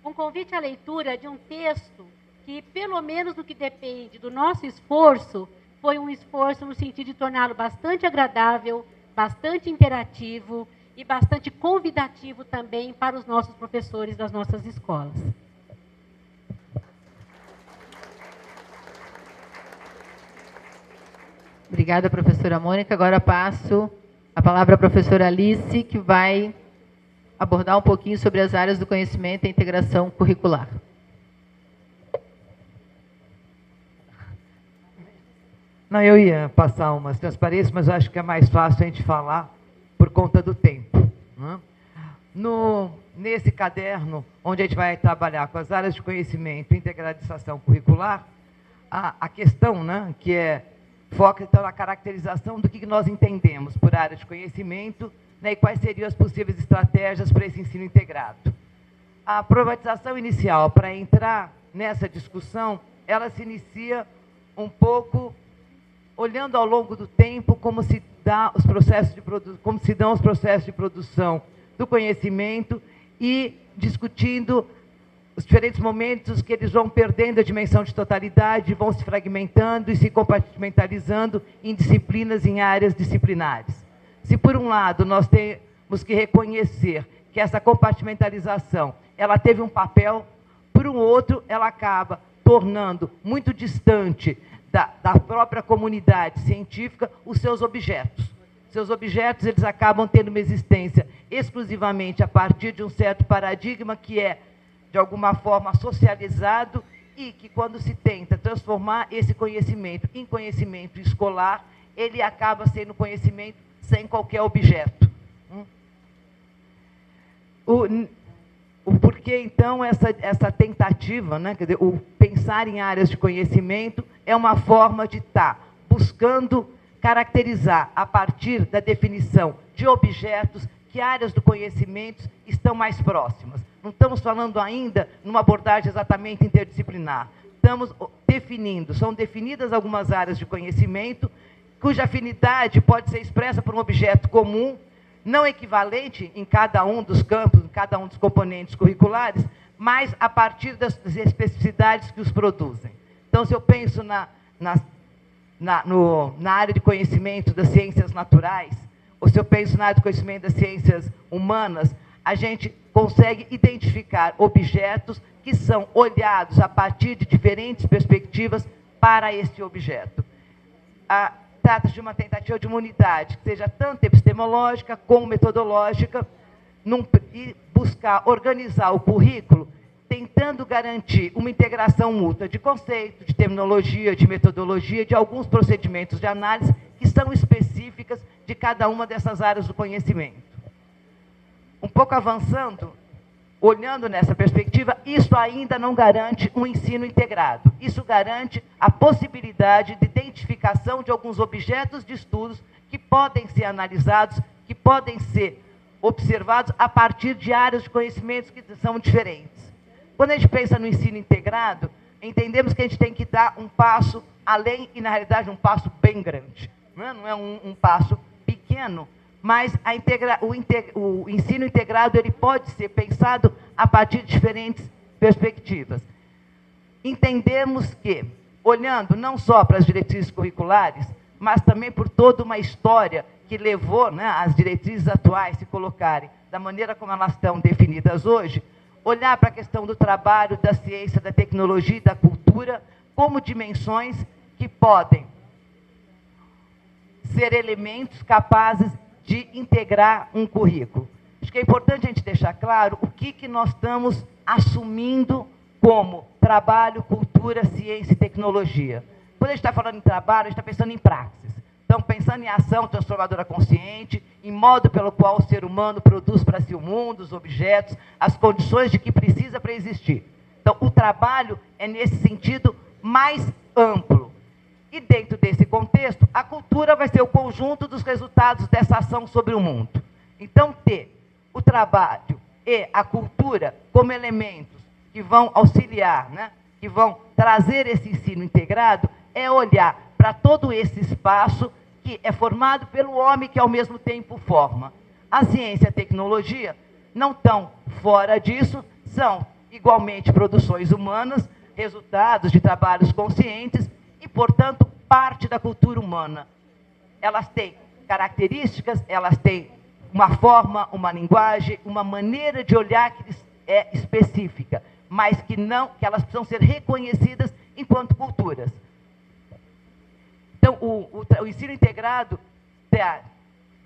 Um convite à leitura de um texto que, pelo menos no que depende do nosso esforço, foi um esforço no sentido de torná-lo bastante agradável, bastante interativo e bastante convidativo também para os nossos professores das nossas escolas. Obrigada, professora Mônica. Agora passo a palavra à professora Alice, que vai abordar um pouquinho sobre as áreas do conhecimento e integração curricular. Não, eu ia passar umas transparências, mas eu acho que é mais fácil a gente falar por conta do tempo. Né? Nesse caderno, onde a gente vai trabalhar com as áreas de conhecimento e integralização curricular, a questão, né, que foca então na caracterização do que nós entendemos por área de conhecimento, né, e quais seriam as possíveis estratégias para esse ensino integrado. A problematização inicial para entrar nessa discussão, ela se inicia um pouco olhando ao longo do tempo como se dão os processos de produção do conhecimento e discutindo os diferentes momentos que eles vão perdendo a dimensão de totalidade, vão se fragmentando e se compartimentalizando em disciplinas, em áreas disciplinares. Se, por um lado, nós temos que reconhecer que essa compartimentalização ela teve um papel, por um outro, ela acaba tornando muito distante da própria comunidade científica os seus objetos. Seus objetos eles acabam tendo uma existência exclusivamente a partir de um certo paradigma que é, de alguma forma, socializado e que, quando se tenta transformar esse conhecimento em conhecimento escolar, ele acaba sendo conhecimento sem qualquer objeto. O porquê, então, essa tentativa, né, quer dizer, o pensar em áreas de conhecimento é uma forma de estar buscando caracterizar, a partir da definição de objetos, que áreas do conhecimento estão mais próximas. Não estamos falando ainda numa abordagem exatamente interdisciplinar. Estamos definindo, são definidas algumas áreas de conhecimento, cuja afinidade pode ser expressa por um objeto comum, não equivalente em cada um dos campos, em cada um dos componentes curriculares, mas a partir das especificidades que os produzem. Então, se eu penso na área de conhecimento das ciências naturais, ou se eu penso na área de conhecimento das ciências humanas, a gente consegue identificar objetos que são olhados a partir de diferentes perspectivas para esse objeto. Trata-se de uma tentativa de uma unidade, que seja tanto epistemológica como metodológica, e buscar organizar o currículo, tentando garantir uma integração mútua de conceito, de terminologia, de metodologia, de alguns procedimentos de análise que são específicas de cada uma dessas áreas do conhecimento. Um pouco avançando, olhando nessa perspectiva, isso ainda não garante um ensino integrado. Isso garante a possibilidade de identificação de alguns objetos de estudos que podem ser analisados, que podem ser observados a partir de áreas de conhecimentos que são diferentes. Quando a gente pensa no ensino integrado, entendemos que a gente tem que dar um passo além e, na realidade, um passo bem grande. Não é um passo pequeno, mas o ensino integrado ele pode ser pensado a partir de diferentes perspectivas. Entendemos que, olhando não só para as diretrizes curriculares, mas também por toda uma história que levou, né, as diretrizes atuais se colocarem da maneira como elas estão definidas hoje, olhar para a questão do trabalho, da ciência, da tecnologia e da cultura como dimensões que podem ser elementos capazes de integrar um currículo. Acho que é importante a gente deixar claro o que nós estamos assumindo como trabalho, cultura, ciência e tecnologia. Quando a gente está falando em trabalho, a gente está pensando em praxis. Então, pensando em ação transformadora consciente, em modo pelo qual o ser humano produz para si o mundo, os objetos, as condições de que precisa para existir. Então, o trabalho é, nesse sentido, mais amplo. E, dentro desse contexto, a cultura vai ser o conjunto dos resultados dessa ação sobre o mundo. Então, ter o trabalho e a cultura como elementos que vão auxiliar, né, que vão trazer esse ensino integrado, é olhar para todo esse espaço que é formado pelo homem que, ao mesmo tempo, forma. A ciência e a tecnologia não estão fora disso, são igualmente produções humanas, resultados de trabalhos conscientes e, portanto, parte da cultura humana. Elas têm características, elas têm uma forma, uma linguagem, uma maneira de olhar que é específica, mas que elas precisam ser reconhecidas enquanto culturas. Então, o ensino integrado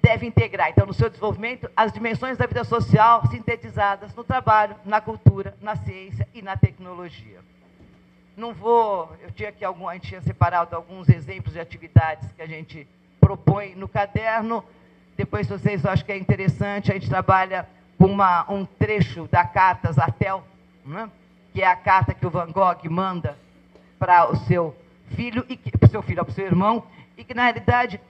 deve integrar, então, no seu desenvolvimento, as dimensões da vida social sintetizadas no trabalho, na cultura, na ciência e na tecnologia. Não vou, a gente tinha separado alguns exemplos de atividades que a gente propõe no caderno. Depois, se vocês acham que é interessante, a gente trabalha com um trecho da carta Zatel, né? Que é a carta que o Van Gogh manda para o seu filho, para o seu irmão, e que, na realidade,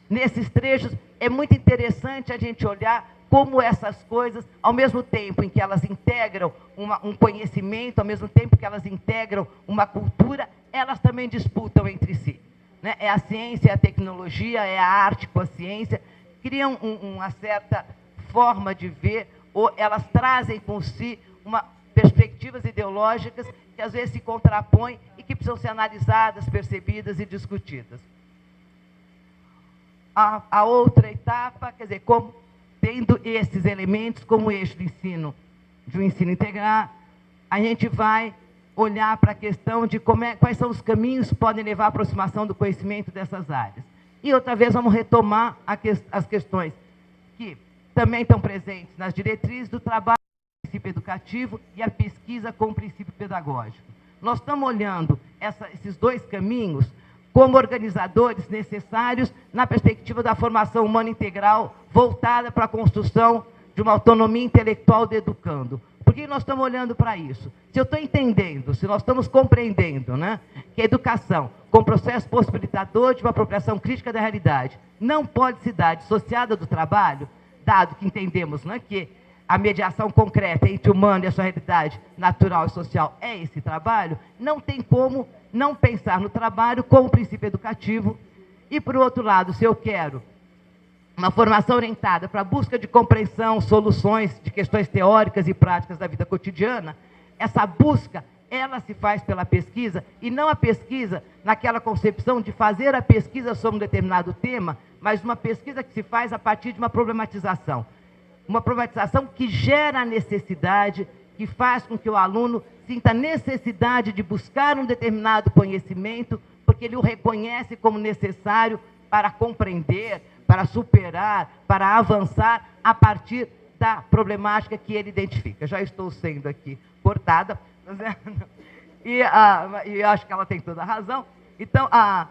nesses trechos, é muito interessante a gente olhar como essas coisas, ao mesmo tempo em que elas integram um conhecimento, ao mesmo tempo que elas integram uma cultura, elas também disputam entre si. Né? É a ciência, é a tecnologia, é a arte com a ciência, criam uma certa forma de ver, ou elas trazem com si perspectivas ideológicas que às vezes se contrapõem e que precisam ser analisadas, percebidas e discutidas. A outra etapa, quer dizer, tendo esses elementos como eixo do ensino integral, a gente vai olhar para a questão de quais são os caminhos que podem levar à aproximação do conhecimento dessas áreas. E outra vez vamos retomar as questões que também estão presentes nas diretrizes do trabalho com o princípio educativo e a pesquisa com o princípio pedagógico. Nós estamos olhando esses dois caminhos como organizadores necessários na perspectiva da formação humana integral voltada para a construção de uma autonomia intelectual do educando. Por que nós estamos olhando para isso? Se eu estou entendendo, se nós estamos compreendendo, né, que a educação, com processo possibilitador de uma apropriação crítica da realidade, não pode se dar dissociada do trabalho, dado que entendemos, né, que a mediação concreta entre o humano e a sua realidade natural e social é esse trabalho, não tem como não pensar no trabalho como princípio educativo. E, por outro lado, se eu quero uma formação orientada para a busca de compreensão, soluções de questões teóricas e práticas da vida cotidiana, essa busca, ela se faz pela pesquisa, e não a pesquisa naquela concepção de fazer a pesquisa sobre um determinado tema, mas uma pesquisa que se faz a partir de uma problematização. Uma problematização que gera a necessidade, que faz com que o aluno sinta necessidade de buscar um determinado conhecimento, porque ele o reconhece como necessário para compreender, para superar, para avançar a partir da problemática que ele identifica. Já estou sendo aqui cortada, e acho que ela tem toda a razão. Então, a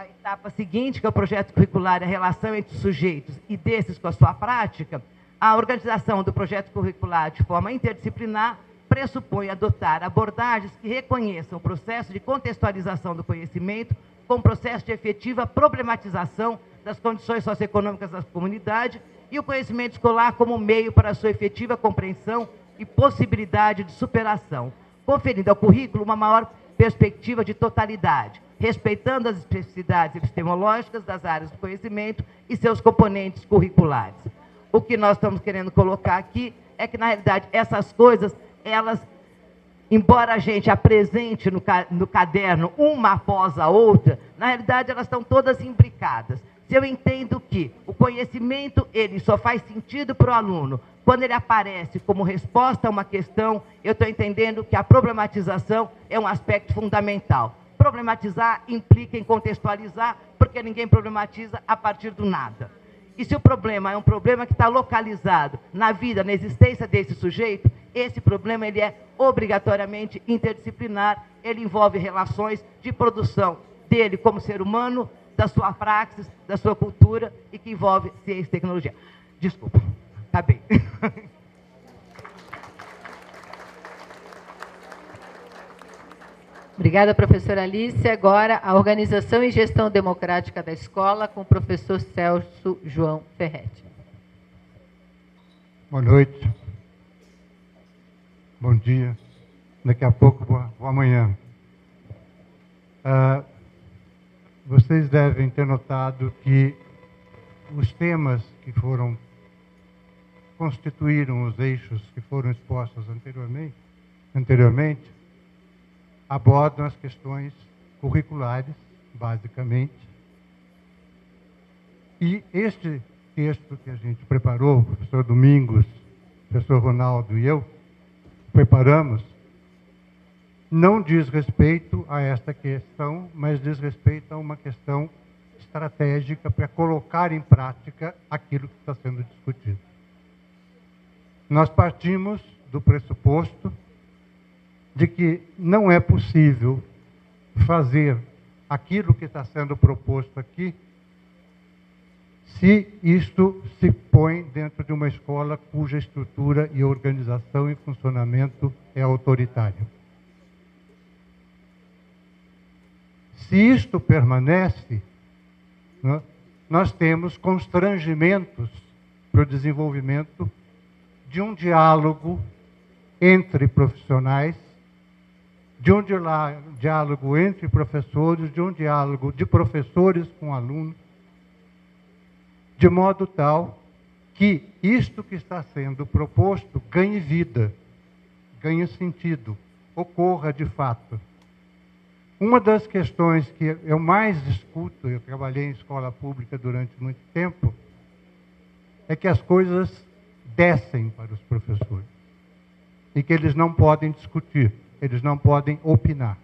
etapa seguinte, que é o projeto curricular, a relação entre os sujeitos e desses com a sua prática, a organização do projeto curricular de forma interdisciplinar pressupõe adotar abordagens que reconheçam o processo de contextualização do conhecimento como processo de efetiva problematização das condições socioeconômicas da comunidade e o conhecimento escolar como meio para a sua efetiva compreensão e possibilidade de superação, conferindo ao currículo uma maior perspectiva de totalidade, respeitando as especificidades epistemológicas das áreas do conhecimento e seus componentes curriculares. O que nós estamos querendo colocar aqui é que, na realidade, essas coisas, elas, embora a gente apresente no caderno uma após a outra, Na realidade, elas estão todas imbricadas. Se eu entendo que o conhecimento, ele só faz sentido para o aluno quando ele aparece como resposta a uma questão, eu estou entendendo que a problematização é um aspecto fundamental. Problematizar implica em contextualizar, porque ninguém problematiza a partir do nada. E se o problema é um problema que está localizado na vida, na existência desse sujeito, esse problema ele é obrigatoriamente interdisciplinar, ele envolve relações de produção dele como ser humano, da sua praxis, da sua cultura, e que envolve ciência e tecnologia. Desculpa, acabei. Obrigada, professora Alice. Agora, a organização e gestão democrática da escola, com o professor Celso João Ferretti. Boa noite. Bom dia. Daqui a pouco, boa manhã. Vocês devem ter notado que os temas que constituíram os eixos que foram expostos anteriormente abordam as questões curriculares, basicamente. E este texto que a gente preparou, o professor Domingos, o professor Ronaldo e eu, preparamos, não diz respeito a esta questão, mas diz respeito a uma questão estratégica para colocar em prática aquilo que está sendo discutido. Nós partimos do pressuposto de que não é possível fazer aquilo que está sendo proposto aqui se isto se põe dentro de uma escola cuja estrutura e organização e funcionamento é autoritário. Se isto permanece, né, nós temos constrangimentos para o desenvolvimento de um diálogo entre profissionais, de um diálogo entre professores, de um diálogo de professores com alunos, de modo tal que isto que está sendo proposto ganhe vida, ganhe sentido, ocorra de fato. Uma das questões que eu mais escuto, eu trabalhei em escola pública durante muito tempo, é que as coisas descem para os professores e que eles não podem discutir, eles não podem opinar.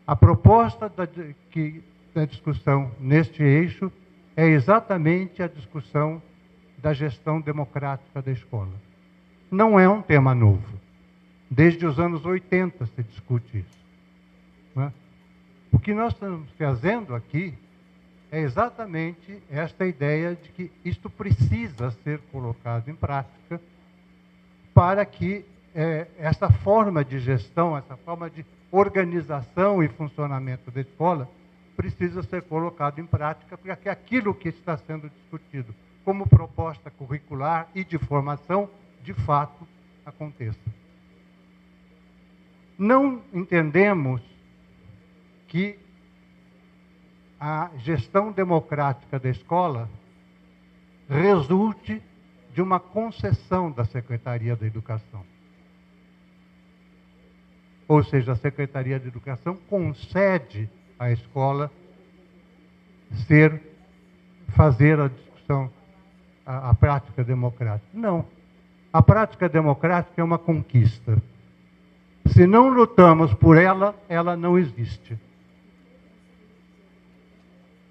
A proposta da discussão neste eixo é exatamente a discussão da gestão democrática da escola. Não é um tema novo. Desde os anos 80 se discute isso. Né? O que nós estamos fazendo aqui é exatamente esta ideia de que isto precisa ser colocado em prática para que essa forma de gestão, essa forma de organização e funcionamento da escola precisa ser colocado em prática para que aquilo que está sendo discutido como proposta curricular e de formação, de fato, aconteça. Não entendemos que a gestão democrática da escola resulte de uma concessão da Secretaria da Educação. Ou seja, a Secretaria de Educação concede à escola fazer a discussão, a prática democrática. Não. A prática democrática é uma conquista. Se não lutamos por ela, ela não existe.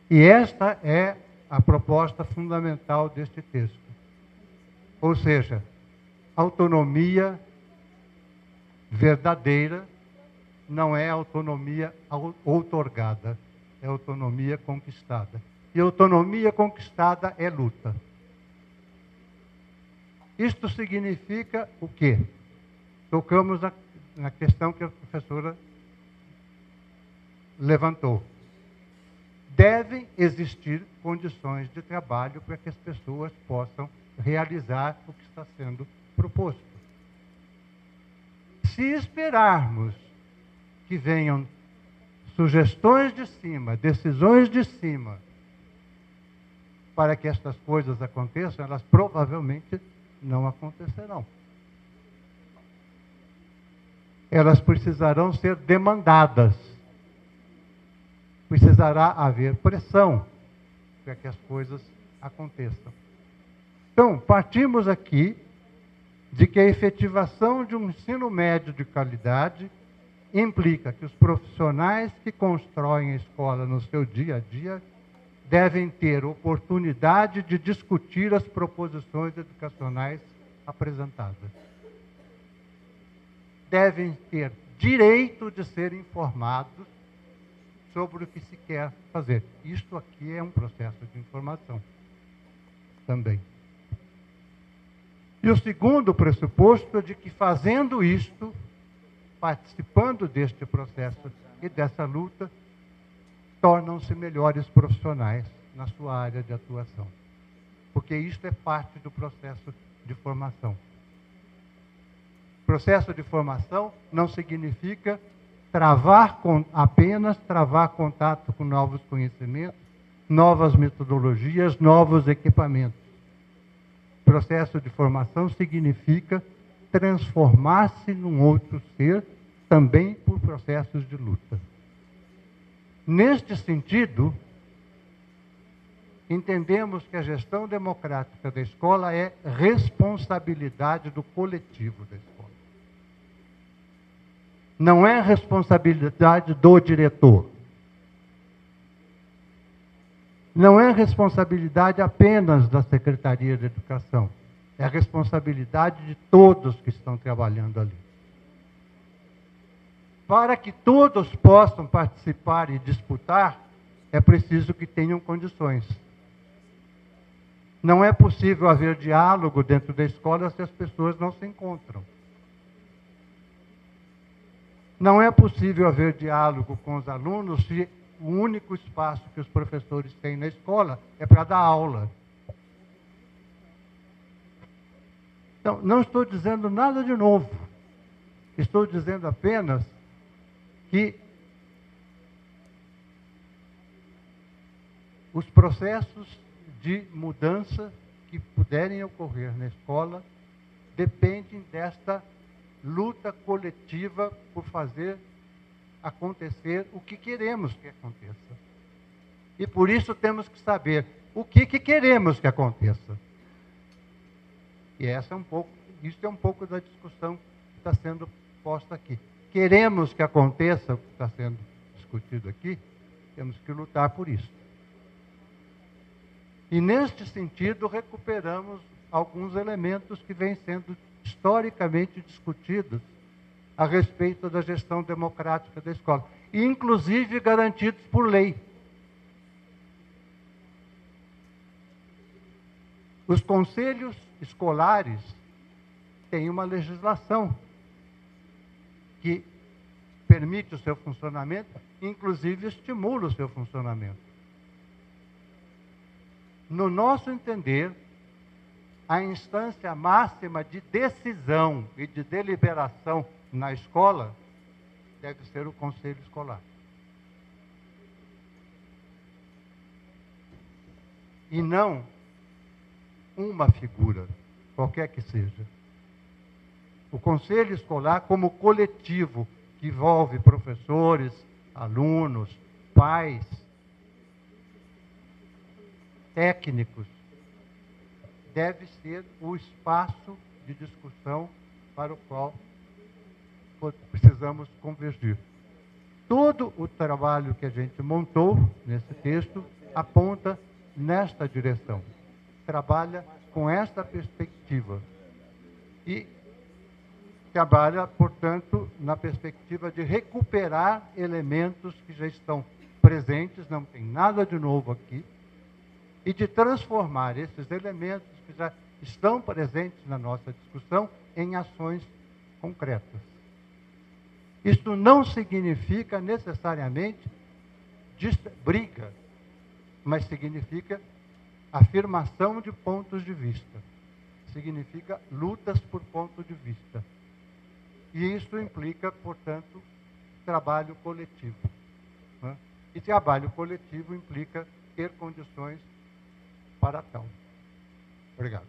E esta é a proposta fundamental deste texto. Ou seja, autonomia verdadeira não é autonomia outorgada, é autonomia conquistada. E autonomia conquistada é luta. Isto significa o quê? Tocamos na questão que a professora levantou. Devem existir condições de trabalho para que as pessoas possam realizar o que está sendo proposto. Se esperarmos que venham sugestões de cima, decisões de cima, para que estas coisas aconteçam, elas provavelmente não acontecerão. Elas precisarão ser demandadas. precisará haver pressão para que as coisas aconteçam. Então, partimos aqui de que a efetivação de um ensino médio de qualidade implica que os profissionais que constroem a escola no seu dia a dia devem ter oportunidade de discutir as proposições educacionais apresentadas. Devem ter direito de ser informados sobre o que se quer fazer. Isto aqui é um processo de informação também. E o segundo pressuposto é de que, fazendo isto, participando deste processo e dessa luta, tornam-se melhores profissionais na sua área de atuação. Porque isto é parte do processo de formação. Processo de formação não significa apenas travar contato com novos conhecimentos, novas metodologias, novos equipamentos. Processo de formação significa transformar-se num outro ser, também por processos de luta. Neste sentido, entendemos que a gestão democrática da escola é responsabilidade do coletivo da escola. Não é responsabilidade do diretor. Não é responsabilidade apenas da Secretaria de Educação. É a responsabilidade de todos que estão trabalhando ali. Para que todos possam participar e disputar, é preciso que tenham condições. Não é possível haver diálogo dentro da escola se as pessoas não se encontram. Não é possível haver diálogo com os alunos se o único espaço que os professores têm na escola é para dar aula. Então, não estou dizendo nada de novo. Estou dizendo apenas que os processos de mudança que puderem ocorrer na escola dependem desta luta coletiva por fazer acontecer o que queremos que aconteça. E por isso temos que saber o que queremos que aconteça. E isso é um pouco da discussão que está sendo posta aqui. Queremos que aconteça o que está sendo discutido aqui, temos que lutar por isso. E neste sentido, recuperamos alguns elementos que vêm sendo historicamente discutidos a respeito da gestão democrática da escola, e inclusive garantidos por lei. Os conselhos escolares têm uma legislação que permite o seu funcionamento, inclusive estimula o seu funcionamento. No nosso entender, a instância máxima de decisão e de deliberação na escola deve ser o conselho escolar. E não uma figura, qualquer que seja. O conselho escolar, como coletivo que envolve professores, alunos, pais, técnicos, deve ser o espaço de discussão para o qual precisamos convergir. Todo o trabalho que a gente montou nesse texto aponta nesta direção. Trabalha com esta perspectiva. E trabalha, portanto, na perspectiva de recuperar elementos que já estão presentes, não tem nada de novo aqui, e de transformar esses elementos que já estão presentes na nossa discussão em ações concretas. Isto não significa necessariamente briga, mas significa afirmação de pontos de vista. Significa lutas por ponto de vista. E isso implica, portanto, trabalho coletivo. Né? E trabalho coletivo implica ter condições para tal. Obrigado.